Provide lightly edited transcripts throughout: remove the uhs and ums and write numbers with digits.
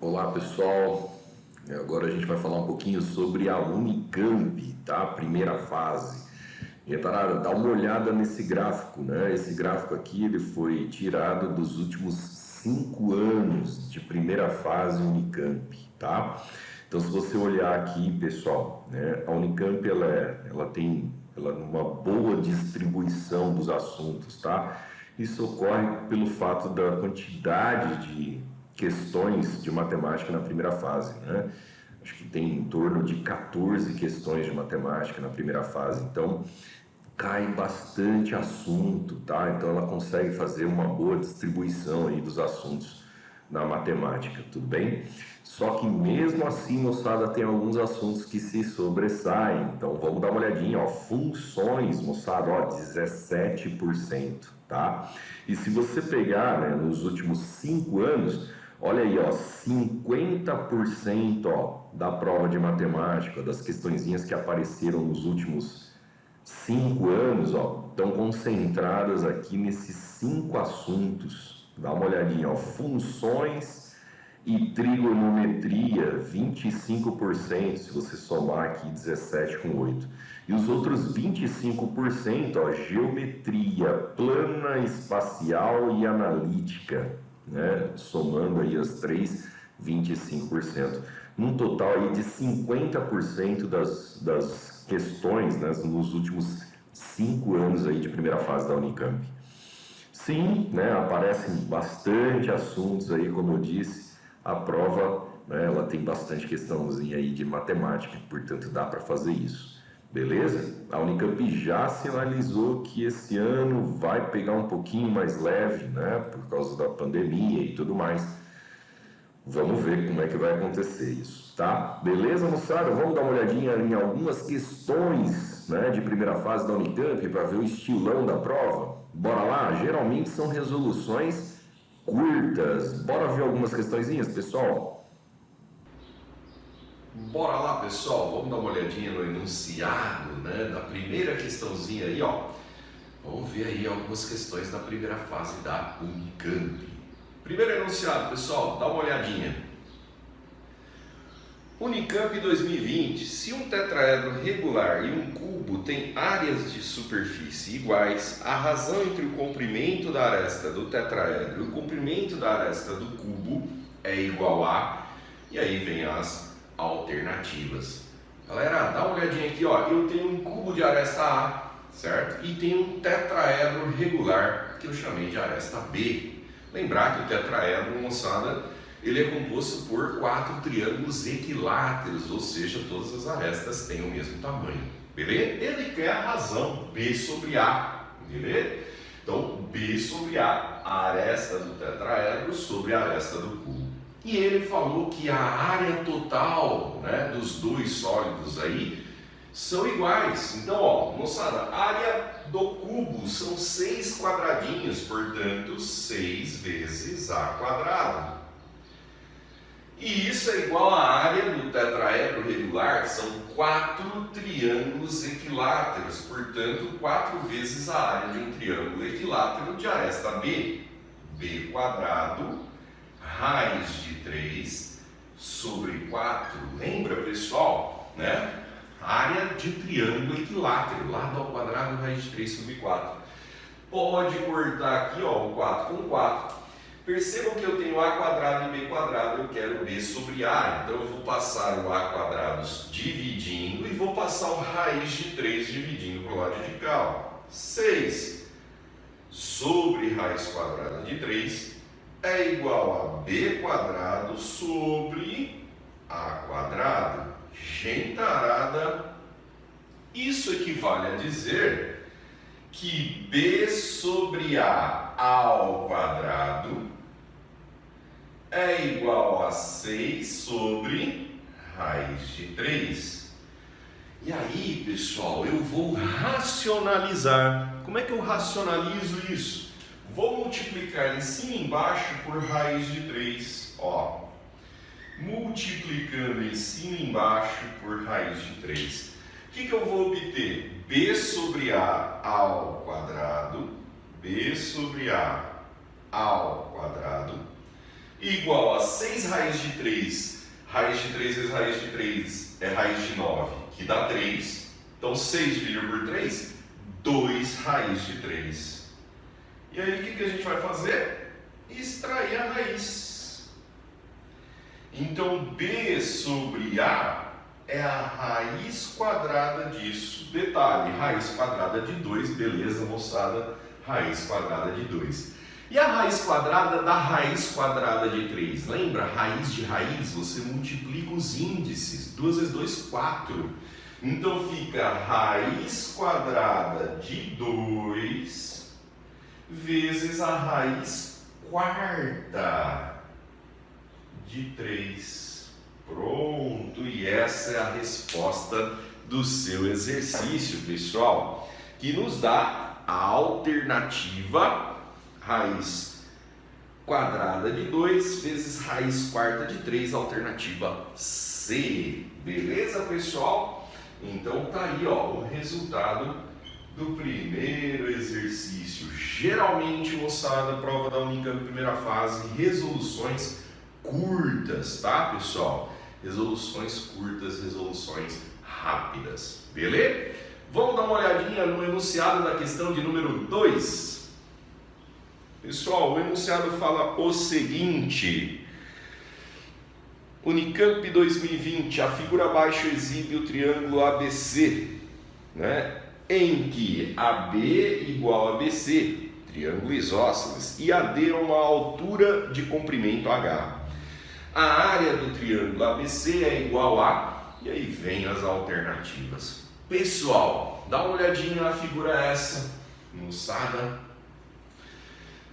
Olá pessoal, agora a gente vai falar um pouquinho sobre a Unicamp, tá? Primeira fase. E parada, dá uma olhada nesse gráfico, né? Esse gráfico aqui ele foi tirado dos últimos 5 anos de primeira fase Unicamp, tá? Então se você olhar aqui, pessoal, né? A Unicamp ela tem uma boa distribuição dos assuntos, tá? Isso ocorre pelo fato da quantidade de questões de matemática na primeira fase, né? Acho que tem em torno de 14 questões de matemática na primeira fase, então cai bastante assunto, tá? Então ela consegue fazer uma boa distribuição aí dos assuntos na matemática, tudo bem? Só que mesmo assim, moçada, tem alguns assuntos que se sobressaem. Então vamos dar uma olhadinha, ó, funções, moçada, ó, 17%, tá? E se você pegar, né, nos últimos 5 anos, olha aí, ó, 50%, ó, da prova de matemática, das questõezinhas que apareceram nos últimos 5 anos, ó, estão concentradas aqui nesses 5 assuntos. Dá uma olhadinha, ó, funções e trigonometria, 25%, se você somar aqui 17 com 8. E os outros 25%, ó, geometria plana, espacial e analítica, né? Somando aí as três, 25%. Num total aí de 50% das questões, né, nos últimos 5 anos aí de primeira fase da Unicamp. Sim, né, aparecem bastante assuntos aí, como eu disse, a prova, né, ela tem bastante questãozinha aí de matemática, portanto dá para fazer isso. Beleza? A Unicamp já sinalizou que esse ano vai pegar um pouquinho mais leve, né, por causa da pandemia e tudo mais. Vamos ver como é que vai acontecer isso, tá? Beleza, moçada? Vamos dar uma olhadinha em algumas questões, né, de primeira fase da Unicamp para ver o estilão da prova? Bora lá? Geralmente são resoluções curtas. Bora ver algumas questõezinhas, pessoal? Bora lá, pessoal, vamos dar uma olhadinha no enunciado, né, da primeira questãozinha aí, ó. Vamos ver aí algumas questões da primeira fase da Unicamp. Primeiro enunciado, pessoal, dá uma olhadinha. Unicamp 2020. Se um tetraedro regular e um cubo têm áreas de superfície iguais, a razão entre o comprimento da aresta do tetraedro e o comprimento da aresta do cubo é igual a... E aí vem as alternativas. Galera, dá uma olhadinha aqui, ó. Eu tenho um cubo de aresta A, certo? E tenho um tetraedro regular que eu chamei de aresta B. Lembrar que o tetraedro, moçada, ele é composto por 4 triângulos equiláteros, ou seja, todas as arestas têm o mesmo tamanho, beleza? Ele quer a razão B sobre A, beleza? Então, B sobre A, a aresta do tetraedro sobre a aresta do cubo. E ele falou que a área total, né, dos dois sólidos aí são iguais. Então, ó, moçada, a área do cubo são 6 quadradinhos, portanto, 6 vezes A quadrado. E isso é igual à área do tetraedro regular, que são 4 triângulos equiláteros, portanto, 4 vezes a área de um triângulo equilátero de aresta B. B quadrado, raiz de 3 sobre 4. Lembra, pessoal, né? Área de triângulo equilátero, lado ao quadrado, raiz de 3 sobre 4. Pode cortar aqui, ó, o 4 com 4. Percebam que eu tenho A quadrado e B quadrado, eu quero B sobre A. Então eu vou passar o A quadrado dividindo e vou passar o raiz de 3 dividindo para o lado de cá. Ó. 6 sobre raiz quadrada de 3 é igual a B quadrado sobre A quadrado. Gentarada, isso equivale a dizer que B sobre A ao quadrado é igual a 6 sobre raiz de 3. E aí, pessoal, eu vou racionalizar. Como é que eu racionalizo isso? Vou multiplicar em cima e embaixo por raiz de 3. Ó, multiplicando em cima e embaixo por raiz de 3. O que eu vou obter? B sobre A ao quadrado, B sobre A ao quadrado. igual a 6 raiz de 3. Raiz de 3 vezes raiz de 3 é raiz de 9, que dá 3. Então 6 dividido por 3, 2 raiz de 3. E aí o que a gente vai fazer? Extrair a raiz. Então B sobre A é a raiz quadrada disso. Detalhe, raiz quadrada de 2, beleza, moçada? Raiz quadrada de 2. E a raiz quadrada da raiz quadrada de 3? Lembra? Raiz de raiz, você multiplica os índices. 2 vezes 2, 4. Então fica raiz quadrada de 2 vezes a raiz quarta de 3. Pronto, e essa é a resposta do seu exercício, pessoal, que nos dá a alternativa raiz quadrada de 2 vezes raiz quarta de 3, alternativa C. Beleza, pessoal? Então tá aí, ó, o resultado do primeiro exercício. Geralmente, moçada, prova da Unicamp primeira fase, resoluções curtas, tá, pessoal? Resoluções curtas, resoluções rápidas. Beleza? Vamos dar uma olhadinha no enunciado da questão de número 2. Pessoal, o enunciado fala o seguinte: Unicamp 2020, a figura abaixo exibe o triângulo ABC, né? Em que AB igual a BC, triângulo isósceles, e AD é uma altura de comprimento H. A área do triângulo ABC é igual a... E aí vem as alternativas. Pessoal, dá uma olhadinha na figura essa, moçada.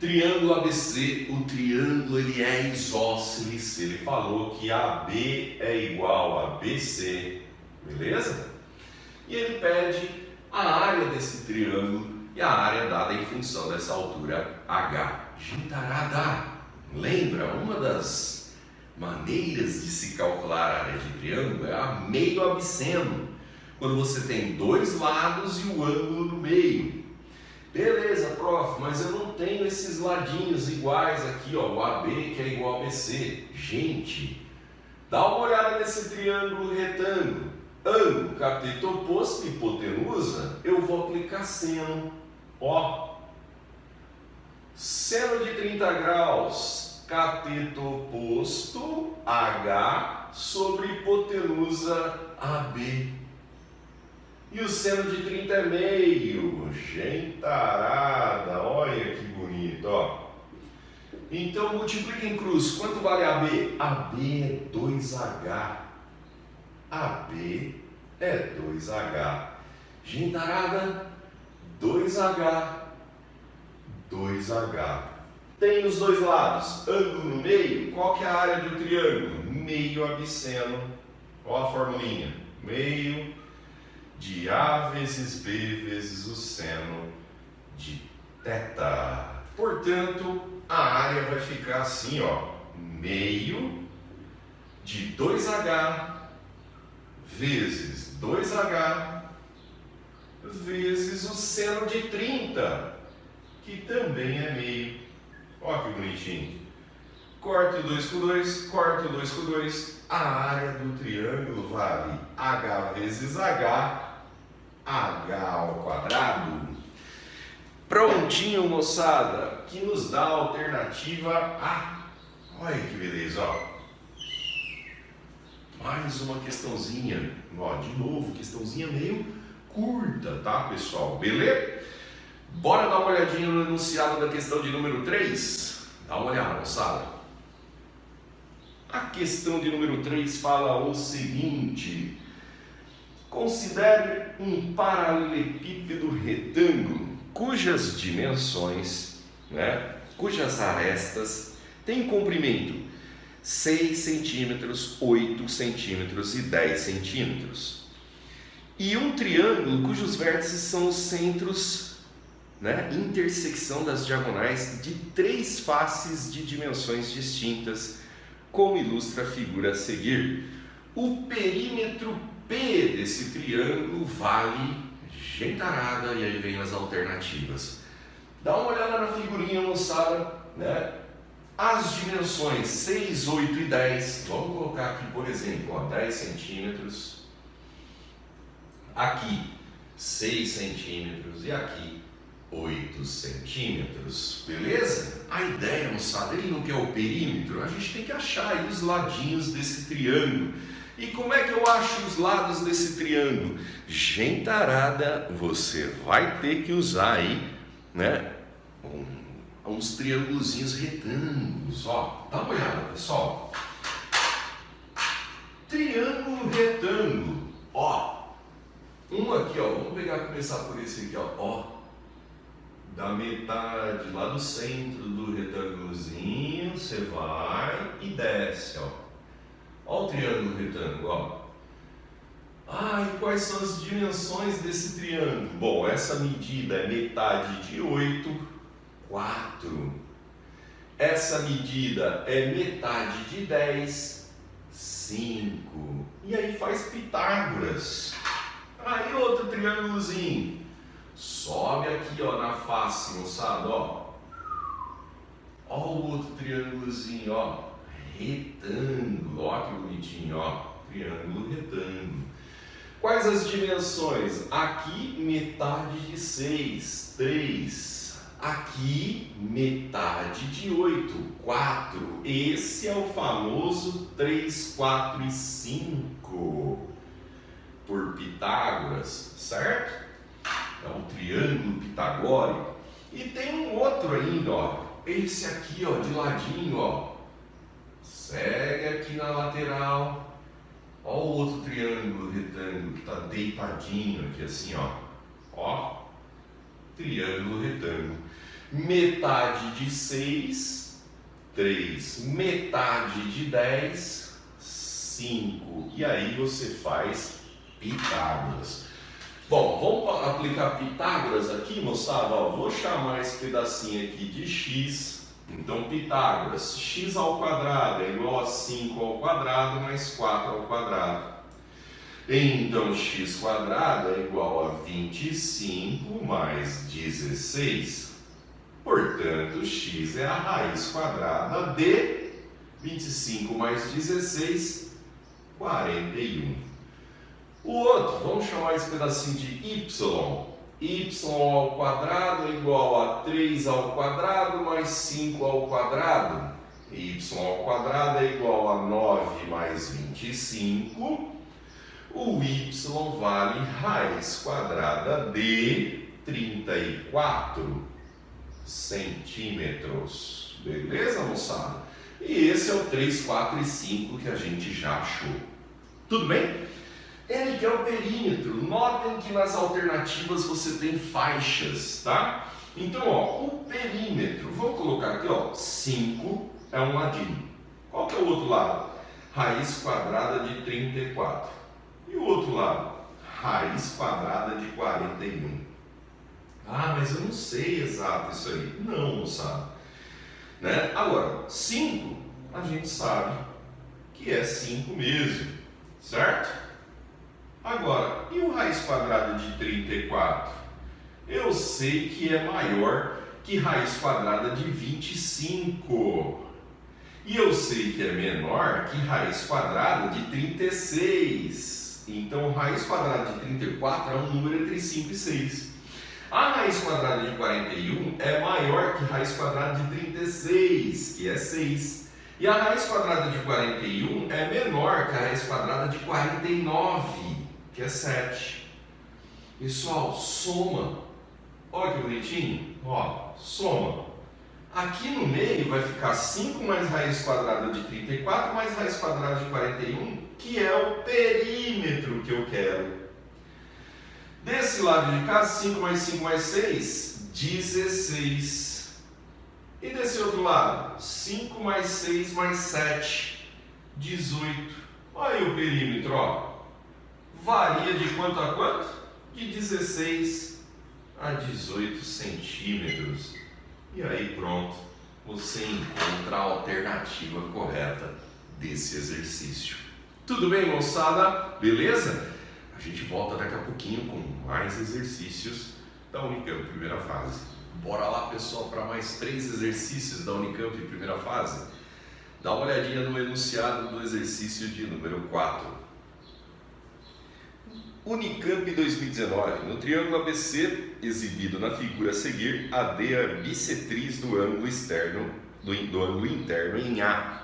Triângulo ABC, o triângulo ele é isósceles, ele falou que AB é igual a BC, beleza? E ele pede a área desse triângulo e a área dada em função dessa altura H. Gentarada, lembra? Uma das maneiras de se calcular a área de triângulo é a meio absceno, quando você tem dois lados e o ângulo no meio. Beleza, prof, mas eu não tenho esses ladinhos iguais aqui, ó, o AB que é igual a BC. Gente, dá uma olhada nesse triângulo retângulo. Ângulo, cateto oposto, hipotenusa, eu vou aplicar seno. Ó, seno de 30 graus, cateto oposto, H, sobre hipotenusa, AB. E o seno de 30 é meio. Gentarada, olha que bonito, ó. Então multiplica em cruz. Quanto vale AB? AB é 2H. AB é 2H. Gentarada, 2H. 2H. Tem os dois lados, ângulo no meio. Qual que é a área de um triângulo? Meio absceno. Olha a formulinha. Meio de A vezes B vezes o seno de θ. Portanto, a área vai ficar assim, ó, meio de 2H vezes 2H vezes o seno de 30, que também é meio. Ó que bonitinho. Corta 2 com 2, corta 2 com 2. A área do triângulo vale H vezes H, H ao quadrado. Prontinho, moçada, que nos dá a alternativa A. Olha que beleza, ó. Mais uma questãozinha, ó, de novo, questãozinha meio curta, tá, pessoal? Beleza? Bora dar uma olhadinha no enunciado da questão de número 3? Dá uma olhada, moçada. A questão de número 3 fala o seguinte: considere um paralelepípedo retângulo cujas dimensões, cujas arestas têm comprimento 6 centímetros, 8 centímetros e 10 centímetros. E um triângulo cujos vértices são os centros, intersecção das diagonais de 3 faces de dimensões distintas, como ilustra a figura a seguir. O perímetro P desse triângulo vale gentarada, e aí vem as alternativas. Dá uma olhada na figurinha, moçada, As dimensões 6, 8 e 10, vamos colocar aqui, por exemplo, ó, 10 centímetros, aqui 6 centímetros e aqui 8 centímetros, beleza? A ideia, moçada, ele não quer o perímetro, a gente tem que achar aí os ladinhos desse triângulo. E como é que eu acho os lados desse triângulo? Gentarada, você vai ter que usar aí, né, uns triângulozinhos retângulos, ó. Dá uma olhada, pessoal. Triângulo retângulo, ó. Um aqui, ó, vamos começar por esse aqui, ó. Da metade, lá do centro do retângulozinho, você vai e desce, ó. Ó o triângulo retângulo, ó. E quais são as dimensões desse triângulo? Bom, essa medida é metade de 8, 4. Essa medida é metade de 10, 5. E aí faz Pitágoras. Aí outro triângulozinho. Sobe aqui, ó, na face, moçada, ó. Ó o outro triângulozinho, ó. Retângulo, ó que bonitinho, ó. Triângulo retângulo. Quais as dimensões? Aqui metade de 6, 3. Aqui metade de 8, 4. Esse é o famoso 3, 4 e 5 por Pitágoras, certo? É um triângulo pitagórico. E tem um outro ainda, ó. Esse aqui, ó, de ladinho, ó. Segue aqui na lateral. Ó o outro triângulo retângulo que está deitadinho aqui assim, ó. Ó. Triângulo retângulo. Metade de 6, 3. Metade de 10, 5. E aí você faz Pitágoras. Bom, vamos aplicar Pitágoras aqui, moçada. Ó, vou chamar esse pedacinho aqui de x. Então, Pitágoras, x ao quadrado é igual a 5 ao quadrado mais 4 ao quadrado. Então, x quadrado é igual a 25 mais 16. Portanto, x é a raiz quadrada de 25 mais 16, 41. O outro, vamos chamar esse pedacinho de y. Y ao quadrado é igual a 3 ao quadrado mais 5 ao quadrado. Y ao quadrado é igual a 9 mais 25. O y vale raiz quadrada de 34 centímetros. Beleza, moçada? E esse é o 3, 4 e 5 que a gente já achou. Tudo bem? Ele quer o perímetro. Notem que nas alternativas você tem faixas, tá? Então, ó, o perímetro, vamos colocar aqui, ó, 5 é um ladinho. Qual que é o outro lado? Raiz quadrada de 34. E o outro lado? Raiz quadrada de 41. Mas eu não sei exato isso aí. Não sabe. Né? Agora, 5, a gente sabe que é 5 mesmo, certo? Agora, e o raiz quadrada de 34? Eu sei que é maior que raiz quadrada de 25. E eu sei que é menor que raiz quadrada de 36. Então, raiz quadrada de 34 é um número entre 5 e 6. A raiz quadrada de 41 é maior que raiz quadrada de 36, que é 6. E a raiz quadrada de 41 é menor que a raiz quadrada de 49, que é 7. Pessoal, soma. Olha que bonitinho. Ó, soma. Aqui no meio vai ficar 5 mais raiz quadrada de 34 mais raiz quadrada de 41, que é o perímetro que eu quero. Desse lado de cá, 5 mais 5 mais 6, 16. E desse outro lado, 5 mais 6 mais 7, 18. Olha aí o perímetro, ó. Varia de quanto a quanto? De 16 a 18 centímetros. E aí pronto, você encontra a alternativa correta desse exercício. Tudo bem, moçada? Beleza? A gente volta daqui a pouquinho com mais exercícios da Unicamp, primeira fase. Bora lá, pessoal, para mais 3 exercícios da Unicamp em primeira fase. Dá uma olhadinha no enunciado do exercício de número 4. Unicamp 2019. No triângulo ABC, exibido na figura a seguir, AD é a bissetriz do ângulo externo, do ângulo interno em A.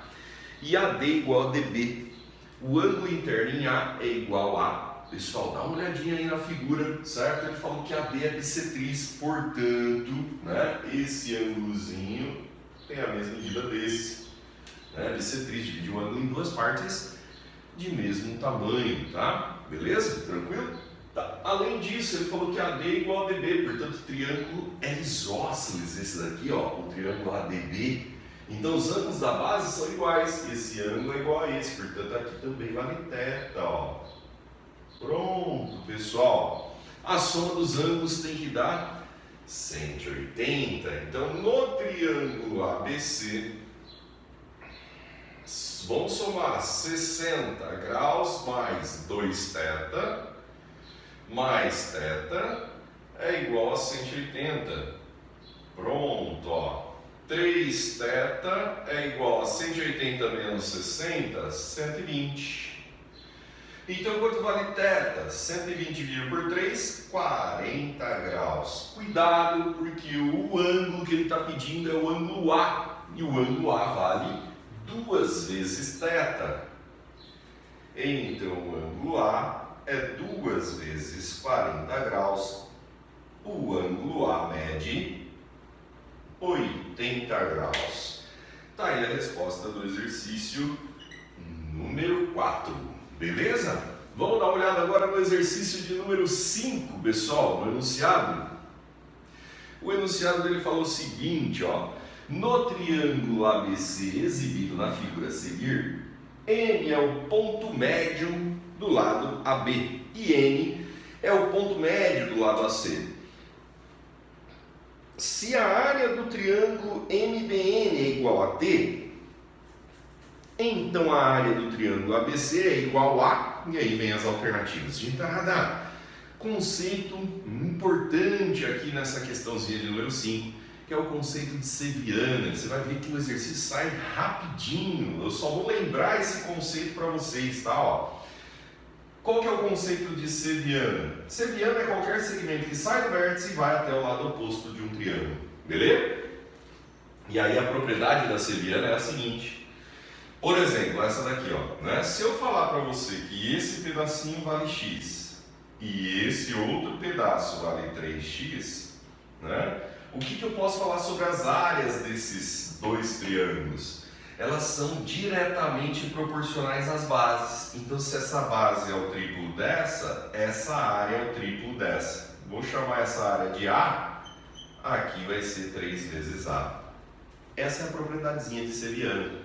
E AD igual a DB. O ângulo interno em A é igual a... Pessoal, dá uma olhadinha aí na figura, certo? Ele falou que AD é bissetriz, portanto, né, esse ângulozinho tem a mesma medida desse. Né? Bissetriz divide o ângulo em 2 partes de mesmo tamanho, tá? Beleza? Tranquilo? Tá. Além disso, ele falou que AD é igual a DB, portanto, o triângulo é isósceles, esse daqui, ó, o triângulo ADB. Então, os ângulos da base são iguais, esse ângulo é igual a esse, portanto, aqui também vale θ, ó. Pronto, pessoal. A soma dos ângulos tem que dar 180. Então, no triângulo ABC, vamos somar 60 graus mais 2θ, mais θ é igual a 180. Pronto, ó. 3θ é igual a 180 menos 60, 120. Então, quanto vale θ? 120 dividido por 3, 40 graus. Cuidado, porque o ângulo que ele está pedindo é o ângulo A. E o ângulo A vale 2 vezes θ. Então, o ângulo A é 2 vezes 40 graus. O ângulo A mede 80 graus. Tá aí a resposta do exercício número 4. Beleza? Vamos dar uma olhada agora no exercício de número 5, pessoal, no enunciado. O enunciado dele falou o seguinte, ó. No triângulo ABC exibido na figura a seguir, M é o ponto médio do lado AB e N é o ponto médio do lado AC. Se a área do triângulo MBN é igual a T, então a área do triângulo ABC é igual a... E aí vem as alternativas de entrada. Conceito importante aqui nessa questãozinha de número 5, que é o conceito de Ceviana. Você vai ver que o exercício sai rapidinho. Eu só vou lembrar esse conceito para vocês, tá? Ó. Qual que é o conceito de Ceviana? Ceviana é qualquer segmento que sai do vértice e vai até o lado oposto de um triângulo. Beleza? E aí a propriedade da Ceviana é a seguinte. Por exemplo, essa daqui, ó, né? Se eu falar para você que esse pedacinho vale x e esse outro pedaço vale 3x, né? O que eu posso falar sobre as áreas desses dois triângulos? Elas são diretamente proporcionais às bases. Então, se essa base é o triplo dessa, essa área é o triplo dessa. Vou chamar essa área de A, aqui vai ser 3 vezes A. Essa é a propriedadezinha de Ceviana.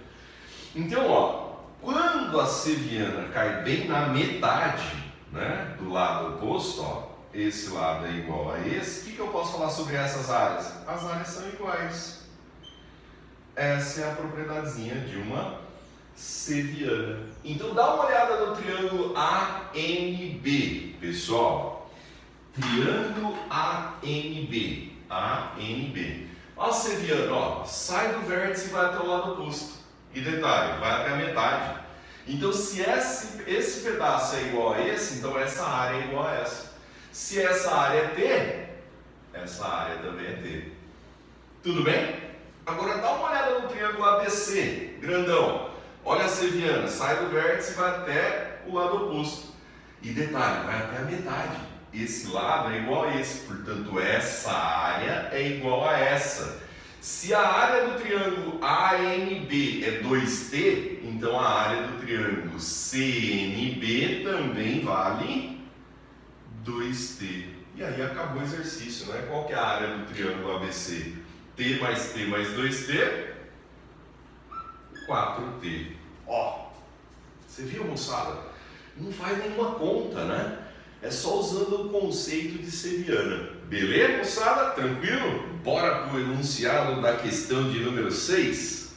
Então, ó, quando a Ceviana cai bem na metade, né, do lado oposto, ó, esse lado é igual a esse, o que eu posso falar sobre essas áreas? As áreas são iguais. Essa é a propriedadezinha de uma Ceviana. Então, dá uma olhada no triângulo ANB, pessoal. Triângulo ANB. ANB. Ó, a Ceviana, ó, sai do vértice e vai até o lado oposto. E detalhe, vai até a metade. Então, se esse pedaço é igual a esse, então essa área é igual a essa. Se essa área é T, essa área também é T. Tudo bem? Agora dá uma olhada no triângulo ABC, grandão. Olha a Ceviana, sai do vértice e vai até o lado oposto. E detalhe, vai até a metade. Esse lado é igual a esse, portanto essa área é igual a essa. Se a área do triângulo ANB é 2T, então a área do triângulo CNB também vale 2T. E aí acabou o exercício, né? Qual que é a área do triângulo ABC? T mais 2T, 4T. Ó, você viu, moçada? Não faz nenhuma conta, né? É só usando o conceito de Ceviana. Beleza, moçada? Tranquilo? Bora para o enunciado da questão de número 6?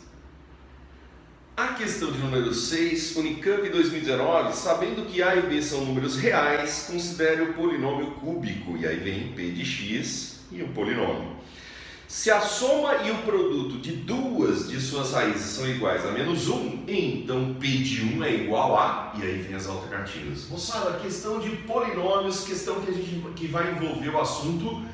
A questão de número 6, Unicamp 2019, sabendo que A e B são números reais, considere o polinômio cúbico. E aí vem P de x e o polinômio. Se a soma e o produto de duas de suas raízes são iguais a menos 1, então P de 1 é igual a... E aí vem as alternativas. Moçada, questão de polinômios, questão que vai envolver o assunto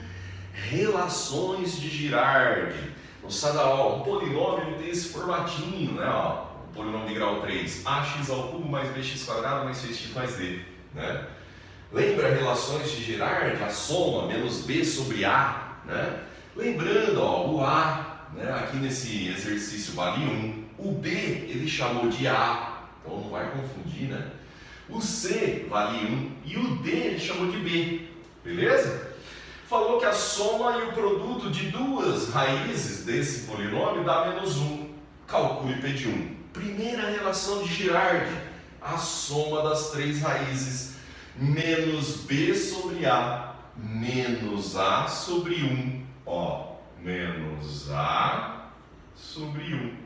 relações de Girardi. Moçada, ó, um polinômio tem esse formatinho, né? Ó, um polinômio de grau 3, ax ao cubo mais bx quadrado mais 6x mais d, né? Lembra relações de Girardi? A soma menos b sobre a, né? Lembrando, ó, o A, né, aqui nesse exercício vale 1, o B ele chamou de A, então não vai confundir, né? O C vale 1 e o D ele chamou de B, beleza? Falou que a soma e o produto de duas raízes desse polinômio dá menos 1, calcule P de 1. Primeira relação de Girardi, a soma das três raízes, menos B sobre A, menos A sobre 1. Ó, menos A sobre 1.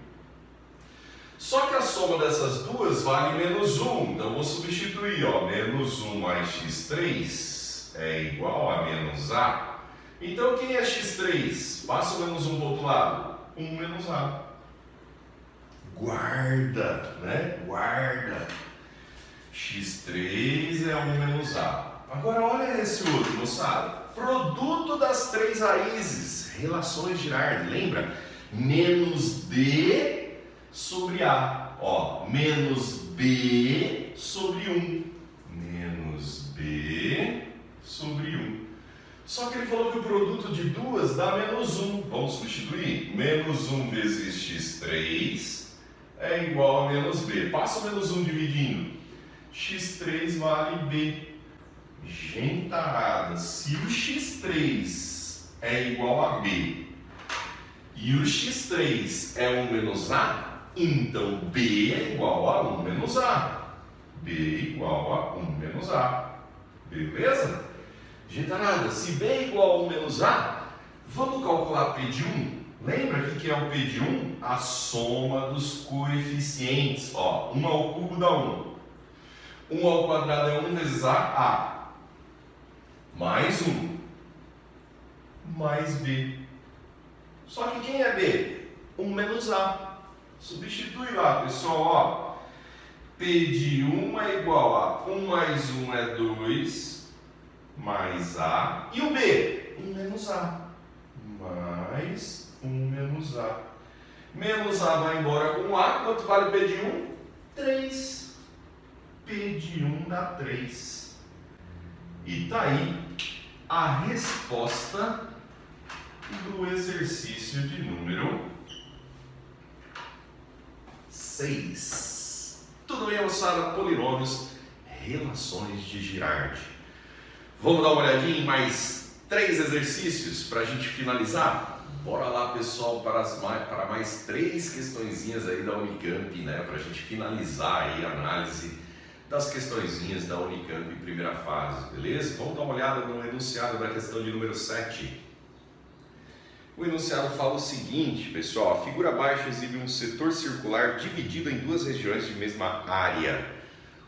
Só que a soma dessas duas vale menos 1. Então, vou substituir, ó. Menos 1 mais x3 é igual a menos A. Então, quem é x3? Passa o menos 1 para o outro lado. 1 menos A. Guarda, né? Guarda. x3 é 1 menos A. Agora, olha esse outro, moçada. Produto das três raízes, relações de Girardi, lembra? Menos D sobre A, ó, menos B sobre 1, menos B sobre 1. Só que ele falou que o produto de duas dá menos 1, vamos substituir? Menos 1 vezes x3 é igual a menos B, passa o menos 1 dividindo, x3 vale B. Gentarada, se o x3 é igual a B e o x3 é 1 menos A, então B é igual a 1 menos A. B igual a 1 menos A. Beleza? Gentarada, se B é igual a 1 menos A, vamos calcular P de 1? Lembra que é o P de 1? A soma dos coeficientes. Ó, 1 ao cubo dá 1. 1 ao quadrado é 1 vezes A. Mais 1, mais B. Só que quem é B? 1 menos A. Substitui lá, pessoal, ó. P de 1 é igual a 1 mais 1 é 2, mais A. E o B? 1 menos A. Mais 1 menos A. Menos A vai embora com A. Quanto vale P de 1? 3. P de 1 dá 3. E tá aí a resposta do exercício de número 6. Tudo bem, moçada? Polinômios, relações de Girardi. Vamos dar uma olhadinha em mais 3 exercícios para a gente finalizar? Bora lá, pessoal, para mais 3 questõezinhas aí da Unicamp, né? Para a gente finalizar aí a análise das questõezinhas da Unicamp em primeira fase, beleza? Vamos dar uma olhada no enunciado da questão de número 7. O enunciado fala o seguinte, pessoal: a figura abaixo exibe um setor circular dividido em duas regiões de mesma área.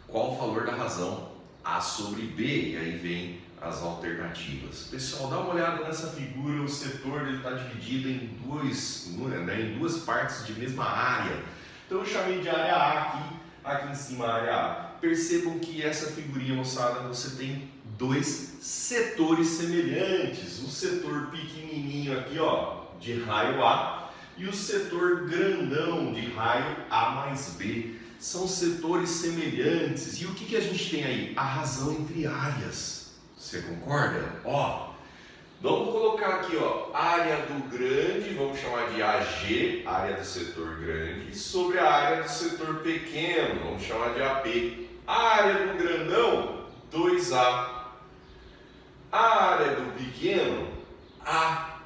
Qual o valor da razão? A sobre B, e aí vem as alternativas. Pessoal, dá uma olhada nessa figura, o setor está dividido em duas partes de mesma área. Então eu chamei de área A aqui em cima a área A. Percebam que essa figurinha, moçada, você tem dois setores semelhantes. O setor pequenininho aqui, ó, de raio A, e o setor grandão de raio A mais B. São setores semelhantes. E o que a gente tem aí? A razão entre áreas. Você concorda? Ó, vamos colocar aqui, ó, área do grande, vamos chamar de AG, área do setor grande, sobre a área do setor pequeno, vamos chamar de AP. A área do grandão, 2A. A área do pequeno, A.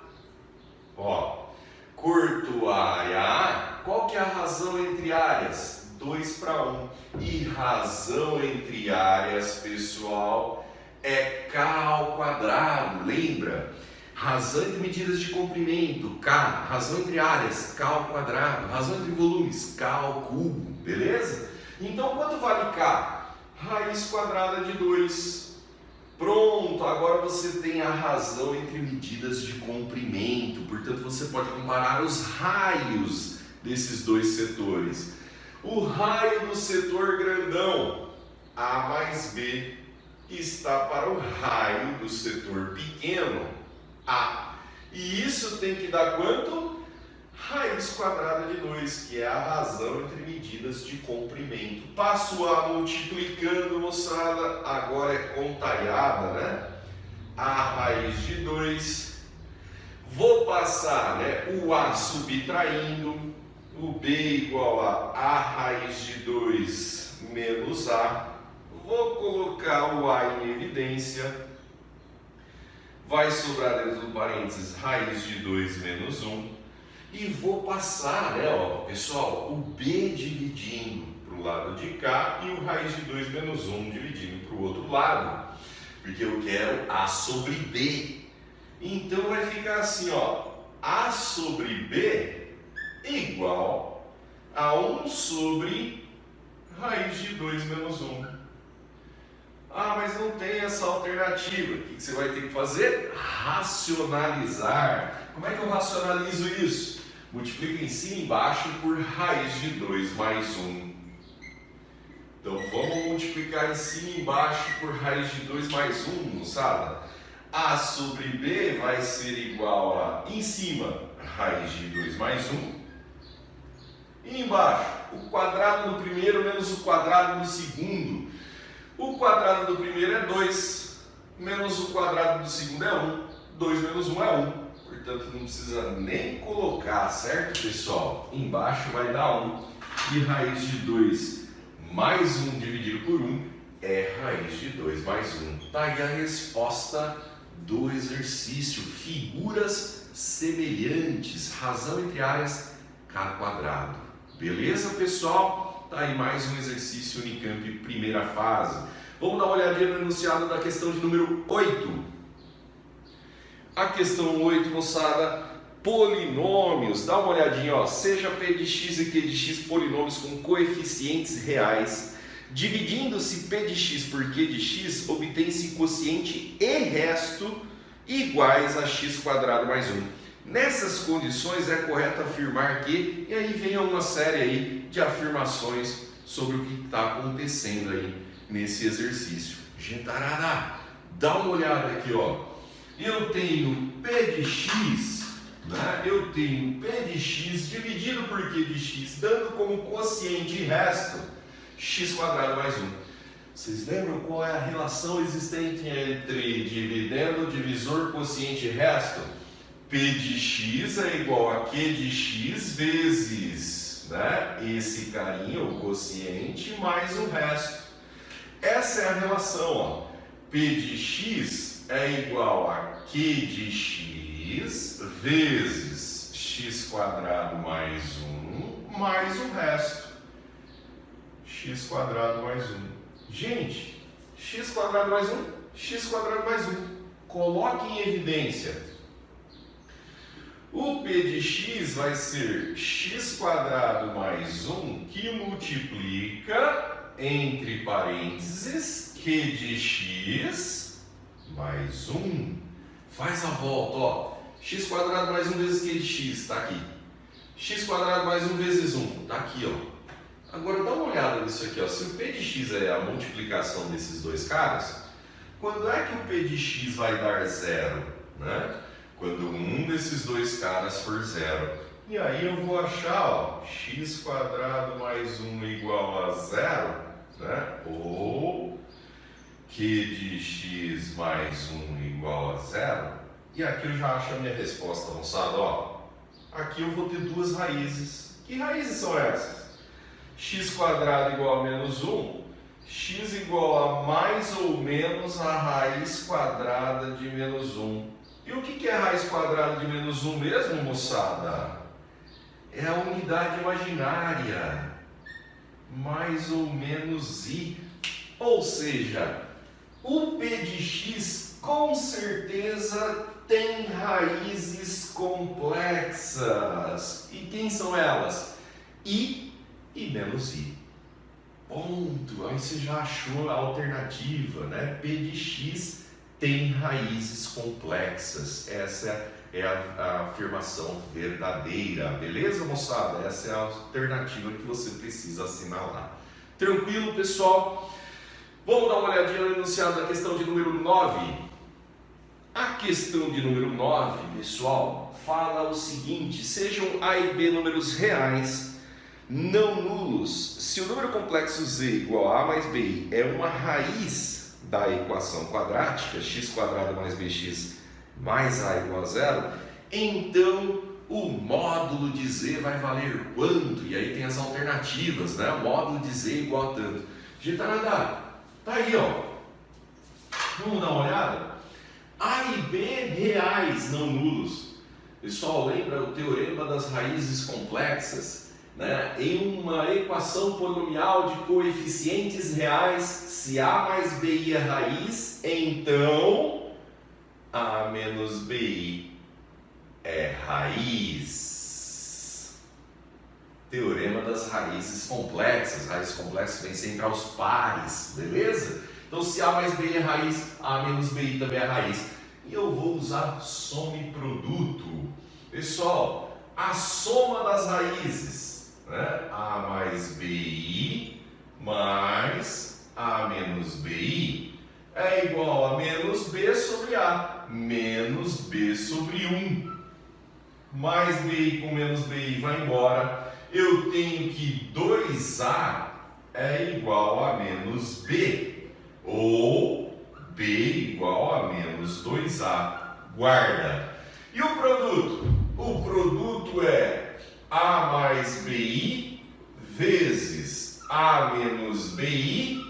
Ó, curto área A, qual que é a razão entre áreas? 2:1. E razão entre áreas, pessoal, é K ao quadrado, lembra? Razão entre medidas de comprimento, K. Razão entre áreas, K ao quadrado. Razão entre volumes, K ao cubo, beleza? Então, quanto vale K? Raiz quadrada de 2. Pronto, agora você tem a razão entre medidas de comprimento, portanto você pode comparar os raios desses dois setores. O raio do setor grandão, A mais B, está para o raio do setor pequeno, A. E isso tem que dar quanto? Raiz quadrada de 2, que é a razão entre medidas de comprimento. Passo A multiplicando, moçada, agora é contaiada, né? A raiz de 2. Vou passar, né, o A subtraindo, o B igual a raiz de 2 menos A. Vou colocar o A em evidência. Vai sobrar dentro do parênteses raiz de 2 menos 1. E vou passar, né, ó, pessoal, o B dividindo para o lado de cá e o raiz de 2 menos 1 dividindo para o outro lado. Porque eu quero A sobre B. Então vai ficar assim, ó, A sobre B igual a 1 sobre raiz de 2 menos 1. Ah, mas não tem essa alternativa. O que você vai ter que fazer? Racionalizar. Como é que eu racionalizo isso? Multiplica em cima e embaixo por raiz de 2 mais 1. Então vamos multiplicar em cima e embaixo por raiz de 2 mais 1, moçada. A sobre B vai ser igual a, em cima, raiz de 2 mais 1. E embaixo, o quadrado do primeiro menos o quadrado do segundo. O quadrado do primeiro é 2, menos o quadrado do segundo é 1. 2 menos 1 é 1. Portanto, não precisa nem colocar, certo, pessoal? Embaixo vai dar 1. E raiz de 2 mais 1 dividido por 1 é raiz de 2 mais 1. Tá aí a resposta do exercício. Figuras semelhantes. Razão entre áreas K². Beleza, pessoal? Tá aí mais um exercício Unicamp primeira fase. Vamos dar uma olhadinha no enunciado da questão de número 8. A questão 8, moçada, polinômios. Dá uma olhadinha, ó. Seja P de x e Q de x polinômios com coeficientes reais. Dividindo-se P de x por Q de x, obtém-se quociente e resto iguais a x² mais 1. Nessas condições é correto afirmar que, e aí vem uma série aí de afirmações sobre o que está acontecendo aí nesse exercício. Gentarada, dá uma olhada aqui, ó. Eu tenho P de x, né? Eu tenho P de x dividido por Q de x, dando como quociente e resto x² mais 1. Vocês lembram qual é a relação existente entre dividendo, divisor, quociente e resto? P de x é igual a Q de x vezes, né, esse carinha, o quociente, mais o resto. Essa é a relação, ó. P de x é igual a Q de x vezes x² mais 1 mais o resto. x² mais 1. Gente, x² mais 1, x² mais 1. Coloque em evidência. O P de x vai ser x² mais 1, que multiplica, entre parênteses, Q de x mais 1. Faz a volta, ó. x² mais 1 vezes Q de x, está aqui. x² mais 1 vezes 1, está aqui, ó. Agora dá uma olhada nisso aqui, ó. Se o P de x é a multiplicação desses dois caras, quando é que o P de x vai dar zero, né? Quando um desses dois caras for zero. E aí eu vou achar, ó, x² mais 1 igual a zero, né? Ou Q de x mais 1 igual a zero. E aqui eu já acho a minha resposta, moçada, ó. Aqui eu vou ter duas raízes. Que raízes são essas? x² igual a menos 1. X igual a mais ou menos a raiz quadrada de menos 1. E o que é a raiz quadrada de menos 1 mesmo, moçada? É a unidade imaginária, mais ou menos i. Ou seja, o P de x com certeza tem raízes complexas. E quem são elas? I e menos i. Ponto. Aí você já achou a alternativa, né? P de x tem raízes complexas. Essa é a afirmação verdadeira, beleza, moçada? Essa é a alternativa que você precisa assinalar. Tranquilo, pessoal? Vamos dar uma olhadinha no enunciado da questão de número 9. A questão de número 9, pessoal, fala o seguinte: sejam A e B números reais, não nulos. Se o número complexo z igual a mais bi é uma raiz da equação quadrática, x² mais bx mais a igual a zero, então o módulo de z vai valer quanto? E aí tem as alternativas, né? O módulo de z igual a tanto. Gente, tá aí, ó. Vamos dar uma olhada? A e B reais, não nulos. Pessoal, lembra o teorema das raízes complexas? Né? Em uma equação polinomial de coeficientes reais, se A mais BI é raiz, então A menos BI é raiz. Teorema das raízes complexas. Raízes complexas vêm sempre aos pares, beleza? Então, se A mais BI é raiz, A menos BI também é raiz. E eu vou usar soma e produto. Pessoal, a soma das raízes, né? A mais BI mais A menos BI é igual a menos B sobre A, menos B sobre 1. Mais BI com menos BI vai embora. Eu tenho que 2A é igual a menos B, ou B igual a menos 2A. Guarda. E o produto? O produto é A mais BI vezes A menos BI,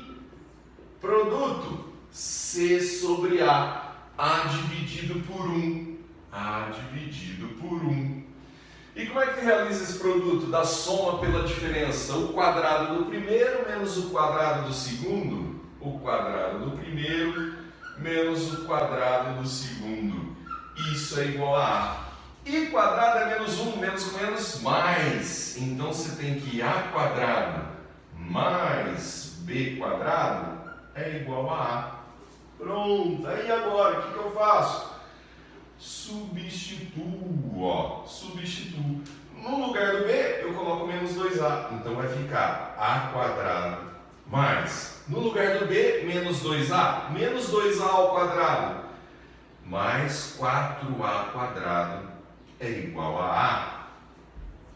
produto C sobre A. A dividido por 1. A dividido por 1. E como é que realiza esse produto da soma pela diferença? O quadrado do primeiro menos o quadrado do segundo. O quadrado do primeiro menos o quadrado do segundo. Isso é igual a A. E quadrado é menos 1, menos com menos, mais. Então você tem que A quadrado mais B quadrado é igual a A. Pronto. Aí agora, o que eu faço? Substituo, ó. Substituo. No lugar do B, eu coloco menos 2A. Então vai ficar A quadrado mais. No lugar do B, menos 2A. Menos 2A ao quadrado mais 4A quadrado é igual a A.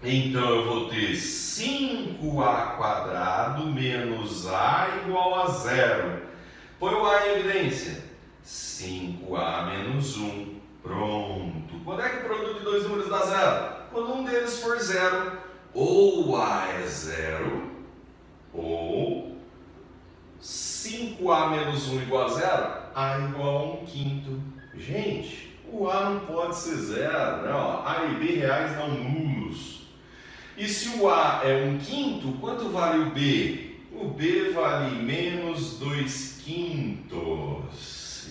Então eu vou ter 5A quadrado menos A igual a 0. Põe o A em evidência. 5A menos 1. Pronto. Quando é que o produto de dois números dá 0? Quando um deles for 0. Ou A é 0, ou 5A menos 1 igual a 0, A igual a 1/5. Gente, o A não pode ser 0, né? Ó, A e B reais não nulos. E se o A é 1/5, quanto vale o B? O B vale menos 2/5.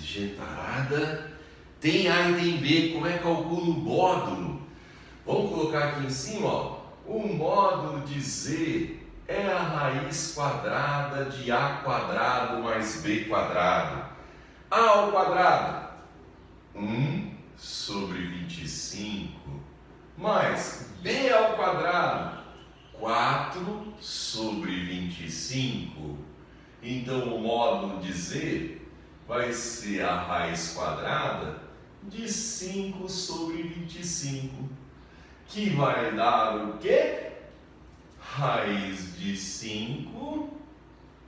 Gentarada, tem A e tem B, como é que calcula o módulo? Vamos colocar aqui em cima, ó. O módulo de Z é a raiz quadrada de A quadrado mais B quadrado. A ao quadrado, 1 sobre 25, mais B ao quadrado, 4 sobre 25. Então o módulo de Z vai ser a raiz quadrada de 5 sobre 25, que vai dar o quê? Raiz de 5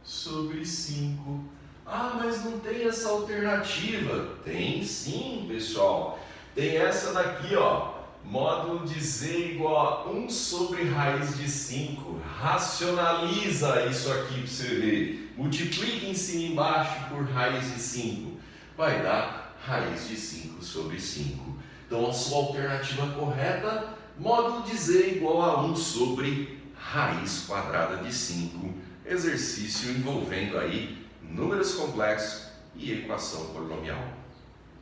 sobre 5. Ah, mas não tem essa alternativa. Tem sim, pessoal. Tem essa daqui, ó. Módulo de Z igual a 1 sobre raiz de 5. Racionaliza isso aqui para você ver. Multiplica em cima e embaixo por raiz de 5. Vai dar raiz de 5 sobre 5. Então a sua alternativa correta, módulo de Z igual a 1 sobre raiz quadrada de 5. Exercício envolvendo aí números complexos e equação polinomial.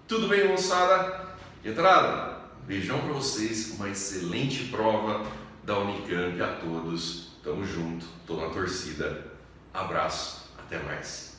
Tudo bem, moçada? De entrada, beijão para vocês, uma excelente prova da Unicamp a todos. Tamo junto, tô na torcida. Abraço, até mais.